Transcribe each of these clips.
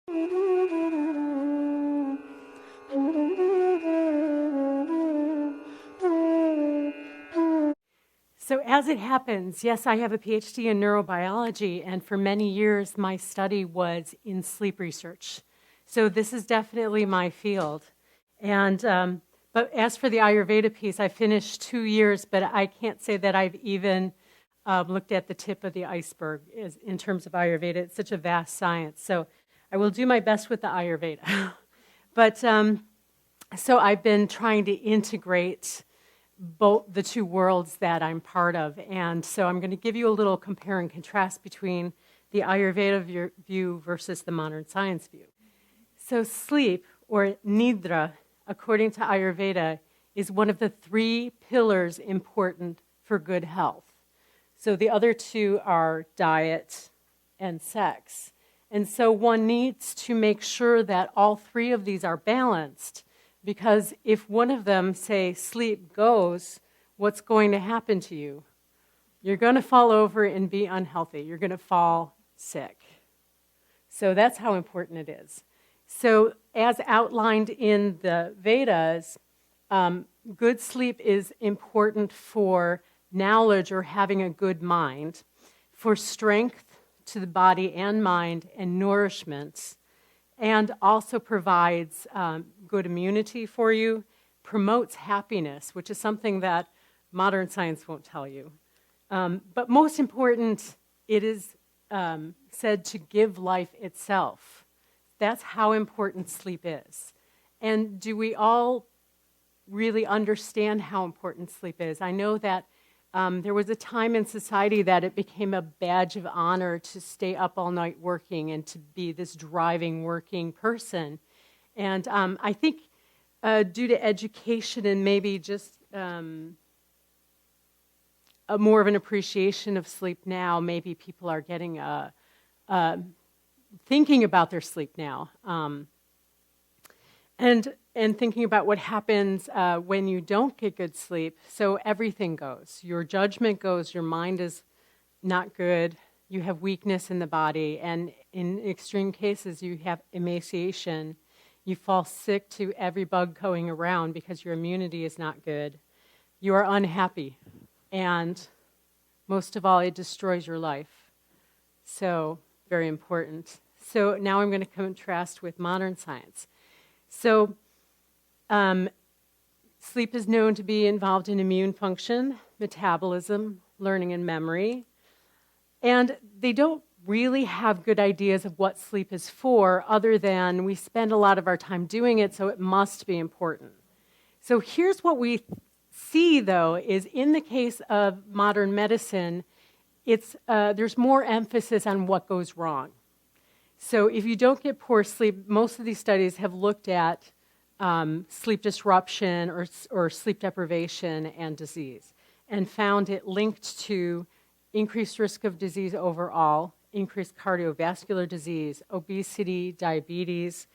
So as it happens, yes, I have a PhD in neurobiology, and for many years my study was in sleep research. So this is definitely my field. And but as for the Ayurveda piece, I finished 2 years, but I can't say that I've even looked at the tip of the iceberg in terms of Ayurveda. It's such a vast science. So I will do my best with the Ayurveda. But so I've been trying to integrate both the two worlds that I'm part of. And so I'm going to give you a little compare and contrast between the Ayurveda view versus the modern science view. So sleep, or nidra, according to Ayurveda, is one of the 3 pillars important for good health. So the other 2 are diet and sex. And so one needs to make sure that all 3 of these are balanced, because if one of them, say, sleep goes, what's going to happen to you? You're going to fall over and be unhealthy. You're going to fall sick. So that's how important it is. So as outlined in the Vedas, good sleep is important for knowledge or having a good mind, for strength to the body and mind, and nourishment, and also provides good immunity for you, promotes happiness, which is something that modern science won't tell you. But most important, it is said to give life itself. That's how important sleep is. And do we all really understand how important sleep is? I know that there was a time in society that it became a badge of honor to stay up all night working and to be this driving, working person. And I think due to education and maybe just more of an appreciation of sleep now, maybe people are getting thinking about their sleep now. And thinking about what happens when you don't get good sleep. So everything goes. Your judgment goes, your mind is not good, you have weakness in the body, and in extreme cases you have emaciation. You fall sick to every bug going around because your immunity is not good. You are unhappy, and most of all, it destroys your life. So, very important. So now I'm going to contrast with modern science. So, sleep is known to be involved in immune function, metabolism, learning, and memory. And they don't really have good ideas of what sleep is for, other than we spend a lot of our time doing it, so it must be important. So here's what we see, though, is in the case of modern medicine, there's more emphasis on what goes wrong. So if you don't get poor sleep, most of these studies have looked at sleep disruption or sleep deprivation and disease, and found it linked to increased risk of disease overall, increased cardiovascular disease, obesity, diabetes,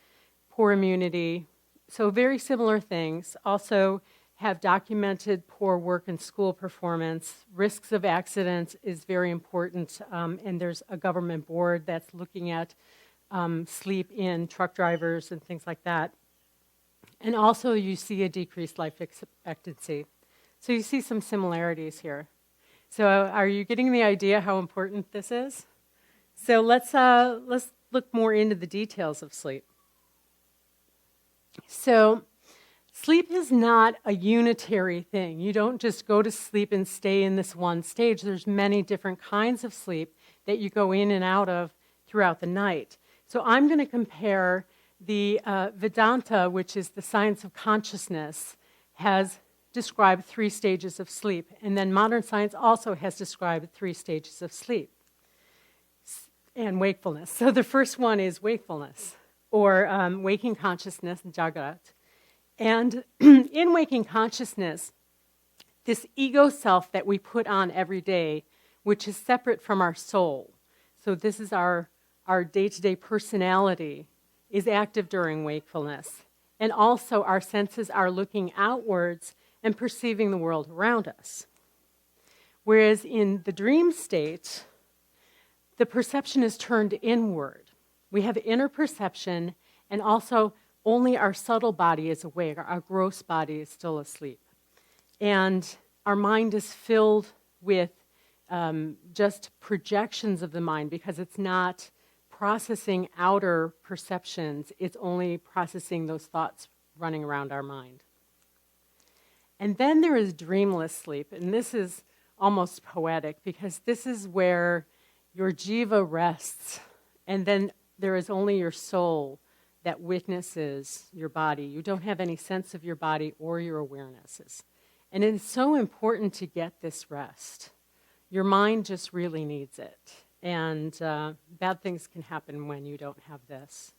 poor immunity. So very similar things. Also have documented poor work and school performance. Risks of accidents is very important, and there's a government board that's looking at sleep in truck drivers and things like that. And also you see a decreased life expectancy. So you see some similarities here. So are you getting the idea how important this is? So let's look more into the details of sleep. So sleep is not a unitary thing. You don't just go to sleep and stay in this one stage. There's many different kinds of sleep that you go in and out of throughout the night. So I'm going to compare the Vedanta, which is the science of consciousness, has described 3 stages of sleep. And then modern science also has described 3 stages of sleep and wakefulness. So the first one is wakefulness, or waking consciousness, Jagrat. And in waking consciousness, this ego self that we put on every day, which is separate from our soul. So this is our day-to-day personality, is active during wakefulness. And also our senses are looking outwards and perceiving the world around us. Whereas in the dream state, the perception is turned inward. We have inner perception, and also only our subtle body is awake. Our gross body is still asleep. And our mind is filled with just projections of the mind because it's not processing outer perceptions. It's only processing those thoughts running around our mind. And then there is dreamless sleep, and this is almost poetic because this is where your jiva rests, and then there is only your soul that witnesses your body. You don't have any sense of your body or your awarenesses. And it's so important to get this rest. Your mind just really needs it. And bad things can happen when you don't have this.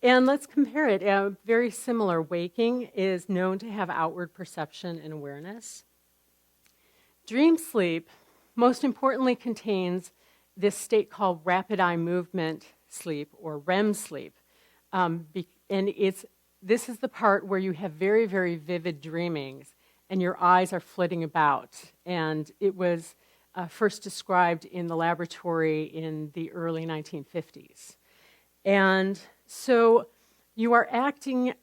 And let's compare it. Very similar. Waking is known to have outward perception and awareness. Dream sleep, most importantly, contains this state called rapid eye movement sleep, or REM sleep. And this is the part where you have very, very vivid dreamings, and your eyes are flitting about. And it was first described in the laboratory in the early 1950s. And so you are acting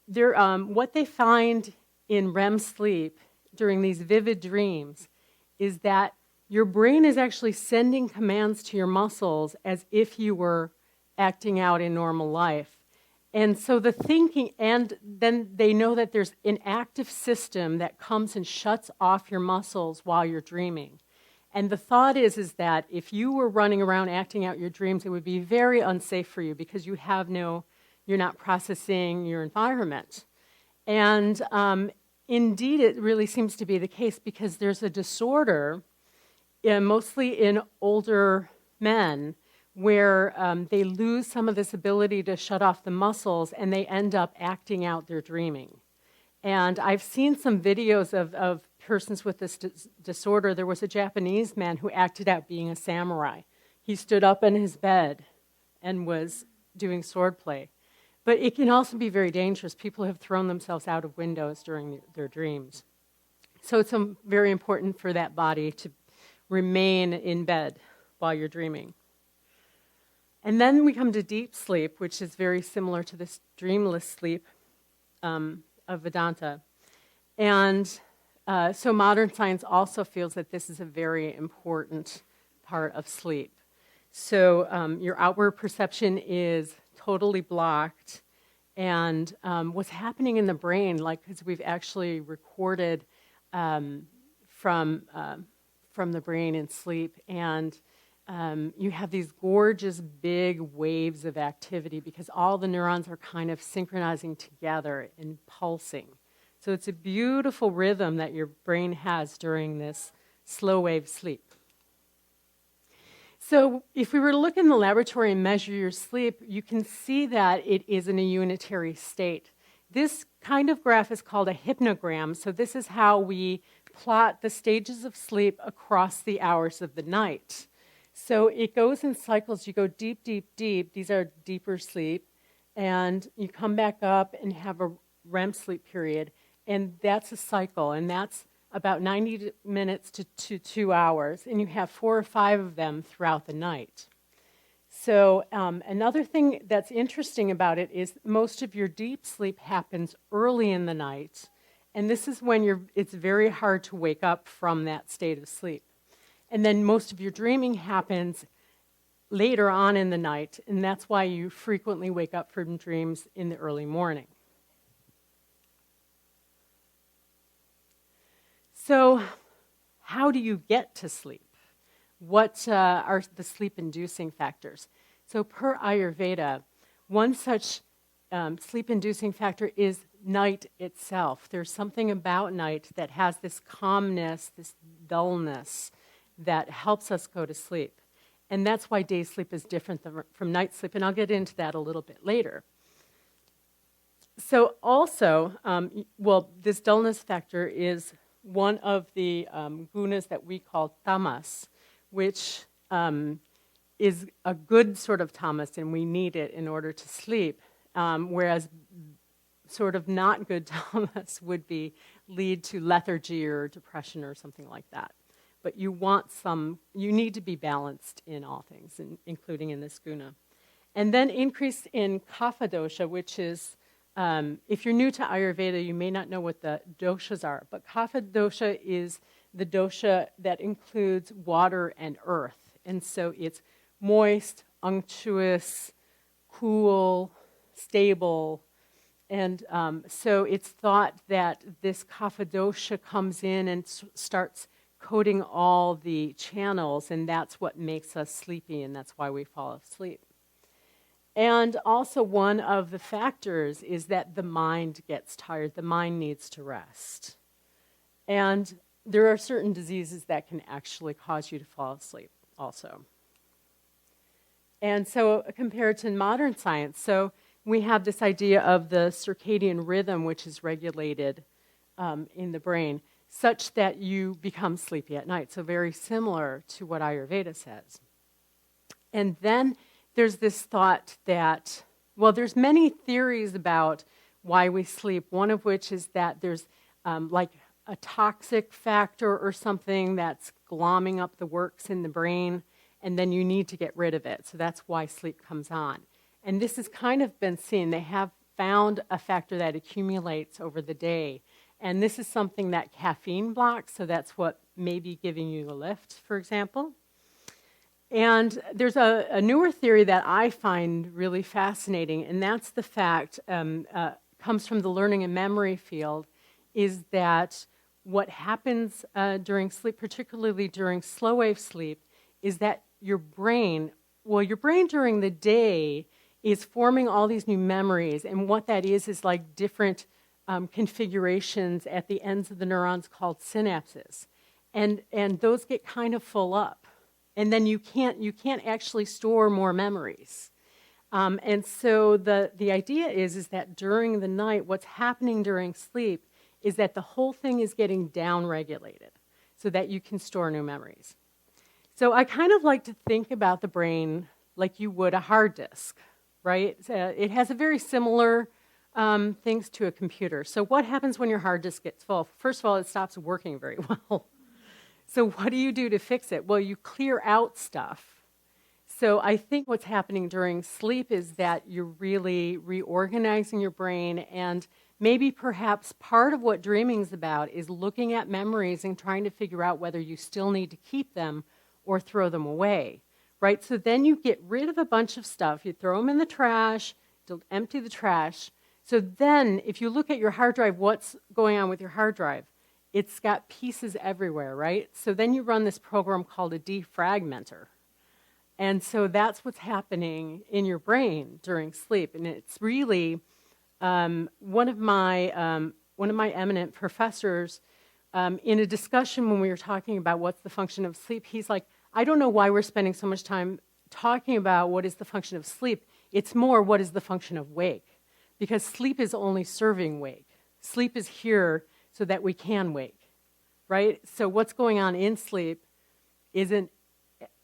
there. What they find in REM sleep during these vivid dreams is that your brain is actually sending commands to your muscles as if you were acting out in normal life. And so the thinking, and then they know that there's an active system that comes and shuts off your muscles while you're dreaming. And the thought is that if you were running around acting out your dreams, it would be very unsafe for you because you're not processing your environment. And indeed, it really seems to be the case because there's a disorder, mostly in older men, where they lose some of this ability to shut off the muscles and they end up acting out their dreaming. And I've seen some videos of persons with this disorder. There was a Japanese man who acted out being a samurai. He stood up in his bed and was doing swordplay. But it can also be very dangerous. People have thrown themselves out of windows during their dreams. So it's very important for that body to remain in bed while you're dreaming. And then we come to deep sleep, which is very similar to this dreamless sleep of Vedanta. And so modern science also feels that this is a very important part of sleep. So your outward perception is totally blocked. And what's happening in the brain, because we've actually recorded from the brain in sleep, and you have these gorgeous big waves of activity because all the neurons are kind of synchronizing together and pulsing. So it's a beautiful rhythm that your brain has during this slow wave sleep. So if we were to look in the laboratory and measure your sleep, you can see that it is in a unitary state. This kind of graph is called a hypnogram. So this is how we plot the stages of sleep across the hours of the night. So it goes in cycles. You go deep, deep, deep. These are deeper sleep. And you come back up and have a REM sleep period. And that's a cycle. And that's about 90 minutes to 2 hours. And you have 4 or 5 of them throughout the night. So another thing that's interesting about it is most of your deep sleep happens early in the night. And this is when it's very hard to wake up from that state of sleep. And then most of your dreaming happens later on in the night, and that's why you frequently wake up from dreams in the early morning. So how do you get to sleep? What are the sleep-inducing factors? So per Ayurveda, one such sleep-inducing factor is night itself. There's something about night that has this calmness, this dullness, that helps us go to sleep. And that's why day sleep is different from night sleep, and I'll get into that a little bit later. So also, this dullness factor is one of the gunas that we call tamas, which is a good sort of tamas, and we need it in order to sleep, whereas sort of not good tamas would lead to lethargy or depression or something like that. But you need to be balanced in all things, including in this guna. And then increase in kapha dosha, which is, if you're new to Ayurveda, you may not know what the doshas are, but kapha dosha is the dosha that includes water and earth. And so it's moist, unctuous, cool, stable. And so it's thought that this kapha dosha comes in and starts coating all the channels, and that's what makes us sleepy, and that's why we fall asleep. And also one of the factors is that the mind gets tired. The mind needs to rest. And there are certain diseases that can actually cause you to fall asleep also. And so compared to modern science, so we have this idea of the circadian rhythm, which is regulated in the brain, such that you become sleepy at night. So very similar to what Ayurveda says. And then there's this thought that, well, there's many theories about why we sleep, one of which is that there's like a toxic factor or something that's glomming up the works in the brain, and then you need to get rid of it. So that's why sleep comes on. And this has kind of been seen. They have found a factor that accumulates over the day. And this is something that caffeine blocks, so that's what may be giving you a lift, for example. And there's a newer theory that I find really fascinating, and that's the fact, comes from the learning and memory field, is that what happens during sleep, particularly during slow wave sleep, is that your brain during the day is forming all these new memories, and what that is like different configurations at the ends of the neurons called synapses, and those get kind of full up, and then you can't actually store more memories, and so the idea is that during the night, what's happening during sleep is that the whole thing is getting down-regulated, so that you can store new memories. So I kind of like to think about the brain like you would a hard disk, right? It has a very similar things to a computer. So what happens when your hard disk gets full? First of all, it stops working very well. So what do you do to fix it? Well, you clear out stuff. So I think what's happening during sleep is that you're really reorganizing your brain, and maybe perhaps part of what dreaming is about is looking at memories and trying to figure out whether you still need to keep them or throw them away, right? So then you get rid of a bunch of stuff. You throw them in the trash, empty the trash. So then if you look at your hard drive, what's going on with your hard drive? It's got pieces everywhere, right? So then you run this program called a defragmenter. And so that's what's happening in your brain during sleep. And it's really one of my eminent professors, in a discussion when we were talking about what's the function of sleep, he's like, I don't know why we're spending so much time talking about what is the function of sleep. It's more what is the function of wake. Because sleep is only serving wake. Sleep is here so that we can wake, right? So what's going on in sleep isn't,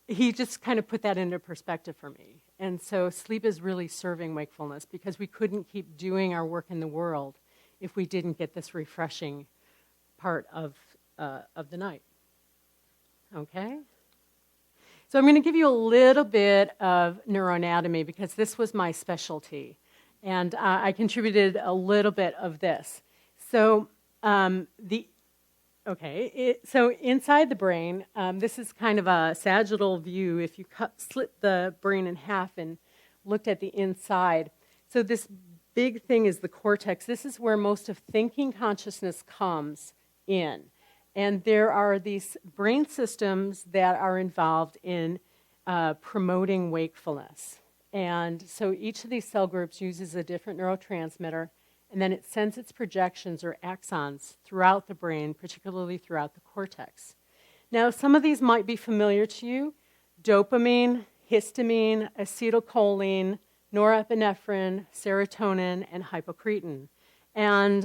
he just kind of put that into perspective for me. And so sleep is really serving wakefulness, because we couldn't keep doing our work in the world if we didn't get this refreshing part of the night. Okay? So I'm going to give you a little bit of neuroanatomy, because this was my specialty. And I contributed a little bit of this. So so inside the brain, this is kind of a sagittal view. If you slit the brain in half and looked at the inside. So this big thing is the cortex. This is where most of thinking consciousness comes in. And there are these brain systems that are involved in promoting wakefulness. And so each of these cell groups uses a different neurotransmitter, and then it sends its projections or axons throughout the brain, particularly throughout the cortex. Now, some of these might be familiar to you: dopamine, histamine, acetylcholine, norepinephrine, serotonin, and hypocretin. And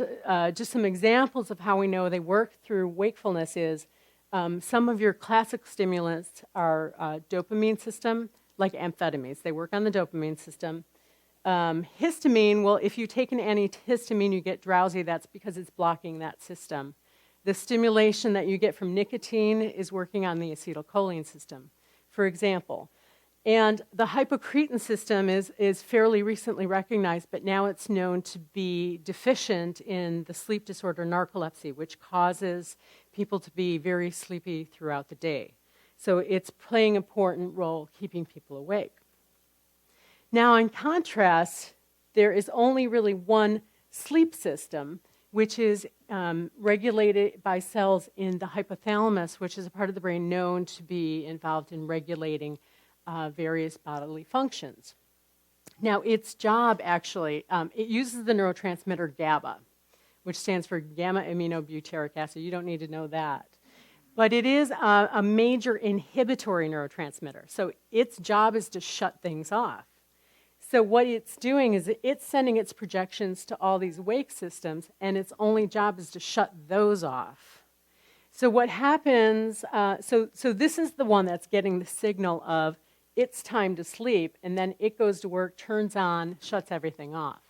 just some examples of how we know they work through wakefulness is some of your classic stimulants are dopamine system, like amphetamines. They work on the dopamine system. Histamine, well, if you take an antihistamine, you get drowsy. That's because it's blocking that system. The stimulation that you get from nicotine is working on the acetylcholine system, for example. And the hypocretin system is fairly recently recognized, but now it's known to be deficient in the sleep disorder narcolepsy, which causes people to be very sleepy throughout the day. So it's playing an important role keeping people awake. Now, in contrast, there is only really one sleep system, which is regulated by cells in the hypothalamus, which is a part of the brain known to be involved in regulating various bodily functions. Now, its job actually, it uses the neurotransmitter GABA, which stands for gamma-aminobutyric acid. You don't need to know that. But it is a major inhibitory neurotransmitter. So its job is to shut things off. So what it's doing is it's sending its projections to all these wake systems, and its only job is to shut those off. So what happens, so this is the one that's getting the signal of it's time to sleep, and then it goes to work, turns on, shuts everything off.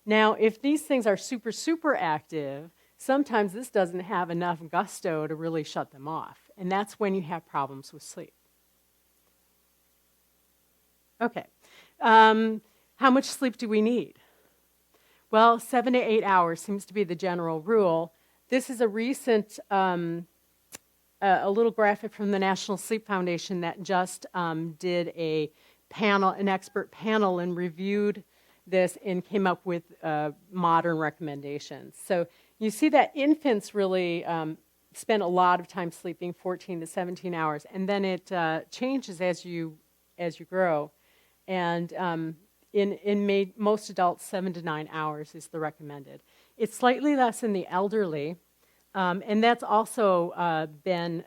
Now, if these things are super, super active, sometimes this doesn't have enough gusto to really shut them off, and that's when you have problems with sleep. Okay. How much sleep do we need? Well, 7 to 8 hours seems to be the general rule. This is a recent, a little graphic from the National Sleep Foundation that just did an expert panel and reviewed this and came up with modern recommendations. So you see that infants really spend a lot of time sleeping, 14 to 17 hours, and then it changes as you grow. And in most adults, 7 to 9 hours is the recommended. It's slightly less in the elderly, and that's also been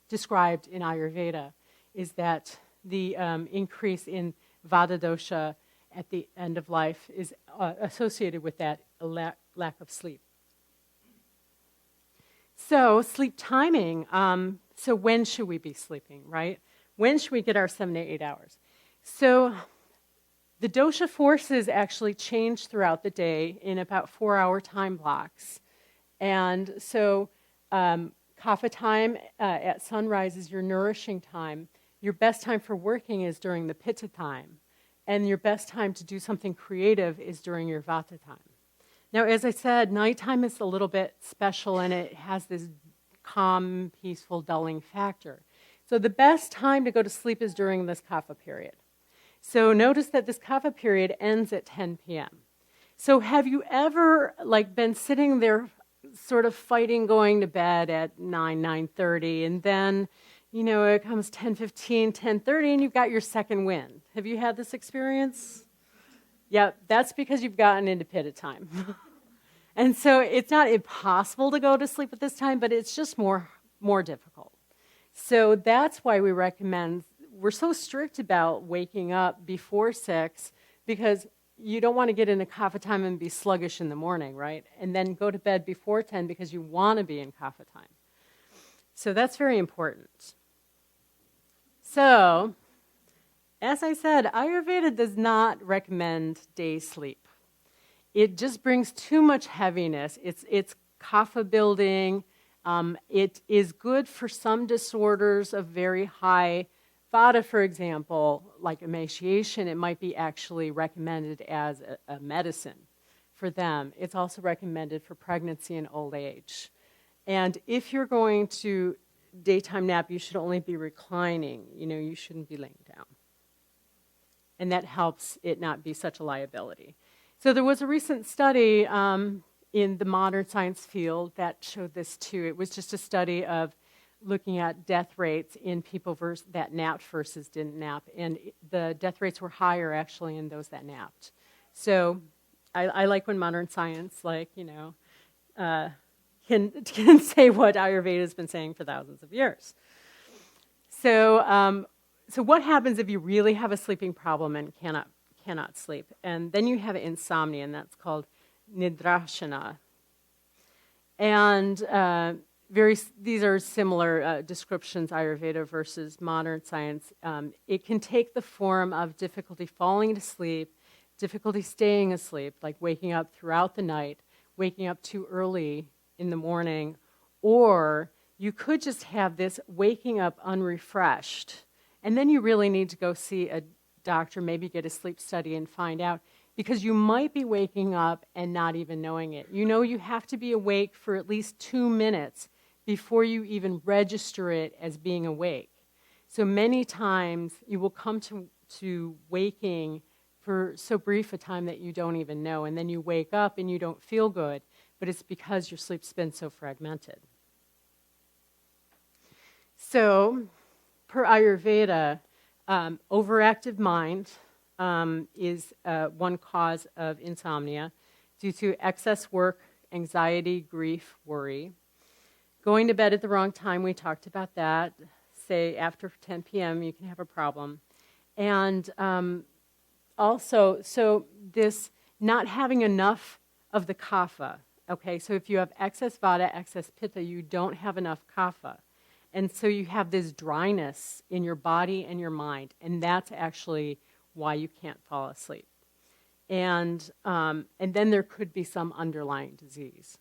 described in Ayurveda, is that the increase in Vata dosha at the end of life is associated with that lack of sleep. So sleep timing, so when should we be sleeping, right? When should we get our 7 to 8 hours? So the dosha forces actually change throughout the day in about 4-hour time blocks. And so kapha time at sunrise is your nourishing time. Your best time for working is during the pitta time. And your best time to do something creative is during your vata time. Now, as I said, nighttime is a little bit special, and it has this calm, peaceful, dulling factor. So the best time to go to sleep is during this kapha period. So notice that this kapha period ends at 10 p.m. So have you ever been sitting there sort of fighting going to bed at 9:30, and then, it comes 10:15, 10:30, and you've got your second wind? Have you had this experience? Yeah, that's because you've gotten into pitta time. And so it's not impossible to go to sleep at this time, but it's just more difficult. So that's why we recommend, we're so strict about waking up before 6, because you don't want to get into kapha time and be sluggish in the morning, right? And then go to bed before 10 because you want to be in kapha time. So that's very important. So, as I said, Ayurveda does not recommend day sleep. It just brings too much heaviness. It's kapha building. It is good for some disorders of very high vata, for example, like emaciation. It might be actually recommended as a medicine for them. It's also recommended for pregnancy and old age. And if you're going to daytime nap, you should only be reclining. You shouldn't be laying down. And that helps it not be such a liability. So there was a recent study in the modern science field that showed this too. It was just a study of looking at death rates in people that napped versus didn't nap. And the death rates were higher actually in those that napped. So I like when modern science, can say what Ayurveda has been saying for thousands of years. So what happens if you really have a sleeping problem and cannot sleep? And then you have insomnia, and that's called nidrashana. And these are similar descriptions, Ayurveda versus modern science. It can take the form of difficulty falling to sleep, difficulty staying asleep, like waking up throughout the night, waking up too early in the morning, or you could just have this waking up unrefreshed And then you really need to go see a doctor, maybe get a sleep study and find out, because you might be waking up and not even knowing it. You know you have to be awake for at least 2 minutes before you even register it as being awake. So many times you will come to waking for so brief a time that you don't even know, and then you wake up and you don't feel good, but it's because your sleep's been so fragmented. So, per Ayurveda, overactive mind is one cause of insomnia due to excess work, anxiety, grief, worry. Going to bed at the wrong time, we talked about that. Say after 10 p.m., you can have a problem. And also, so this not having enough of the kapha, okay? So if you have excess vata, excess pitta, you don't have enough kapha. And so you have this dryness in your body and your mind, and that's actually why you can't fall asleep. And then there could be some underlying disease.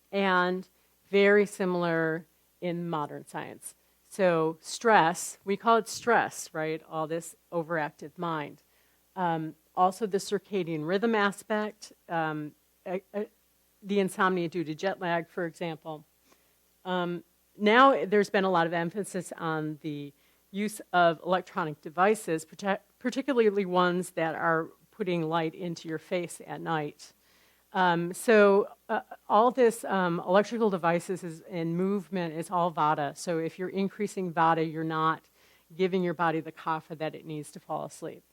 And very similar in modern science. So stress, we call it stress, right? All this overactive mind. Also the circadian rhythm aspect, the insomnia due to jet lag, for example. Now there's been a lot of emphasis on the use of electronic devices, particularly ones that are putting light into your face at night. So all this electrical devices and movement is all vata. So if you're increasing vata, you're not giving your body the kapha that it needs to fall asleep.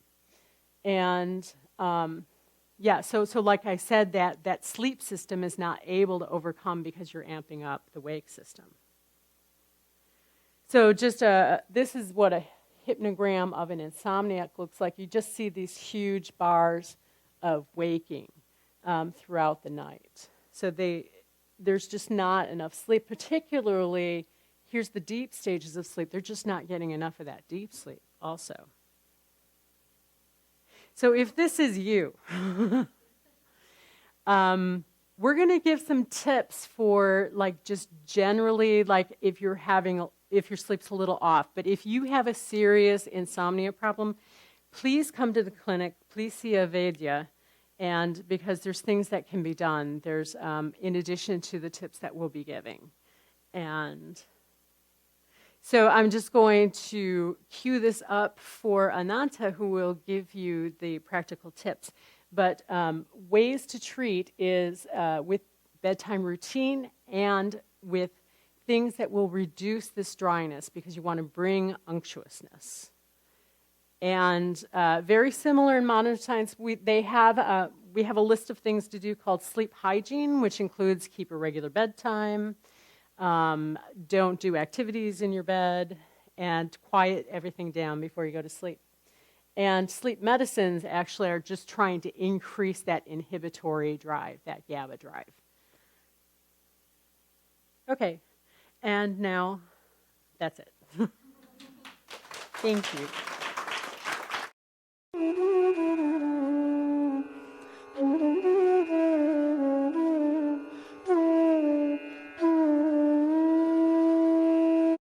And so like I said, that sleep system is not able to overcome because you're amping up the wake system. So just this is what a hypnogram of an insomniac looks like. You just see these huge bars of waking throughout the night. So there's just not enough sleep, particularly, here's the deep stages of sleep. They're just not getting enough of that deep sleep also. So if this is you, we're going to give some tips for like just generally like if your sleep's a little off. But if you have a serious insomnia problem, please come to the clinic. Please see a Vedika, and because there's things that can be done. There's in addition to the tips that we'll be giving, and so I'm just going to cue this up for Ananta, who will give you the practical tips. But ways to treat is with bedtime routine and with things that will reduce this dryness, because you want to bring unctuousness. And very similar in modern science, we have a list of things to do called sleep hygiene, which includes keep a regular bedtime, don't do activities in your bed, and quiet everything down before you go to sleep. And sleep medicines actually are just trying to increase that inhibitory drive, that GABA drive. Okay, and now that's it. Thank you.